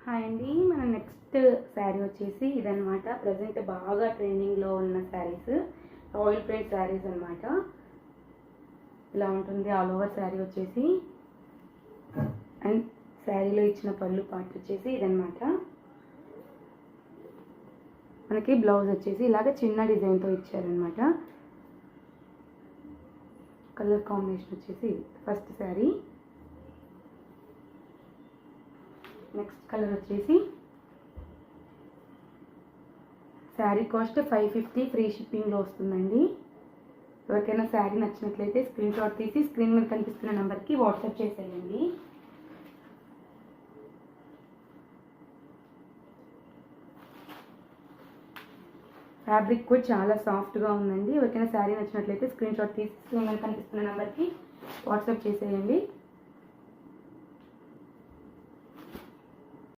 Hi అండి. మన next sari వచ్చేసి ఇదనమాట. ప్రజెంట్ బాగా ట్రెండింగ్లో ఉన్న శారీస్, ఆయిల్ ప్రింట్ శారీస్ అనమాట. ఇలా ఉంటుంది ఆల్ ఓవర్ శారీ వచ్చేసి. అండ్ శారీలో ఇచ్చిన పళ్ళు పార్ట్ వచ్చేసి ఇదనమాట. మనకి బ్లౌజ్ వచ్చేసి ఇలాగ చిన్న డిజైన్తో ఇచ్చారనమాట. కలర్ కాంబినేషన్ వచ్చేసి ఫస్ట్ శారీ. నెక్స్ట్ కలర్ వచ్చేసి శారీ కాస్ట్ 550 ఫ్రీ షిప్పింగ్లో వస్తుందండి. ఎవరికైనా శారీ నచ్చినట్లయితే స్క్రీన్ షాట్ తీసి స్క్రీన్ మీద కనిపిస్తున్న నెంబర్కి వాట్సాప్ చేసేయండి. ఫ్యాబ్రిక్ కూడా చాలా సాఫ్ట్గా ఉందండి. ఎవరికైనా శారీ నచ్చినట్లయితే స్క్రీన్ షాట్ తీసి స్క్రీన్ మీద కనిపిస్తున్న నెంబర్కి వాట్సాప్ చేసేయండి.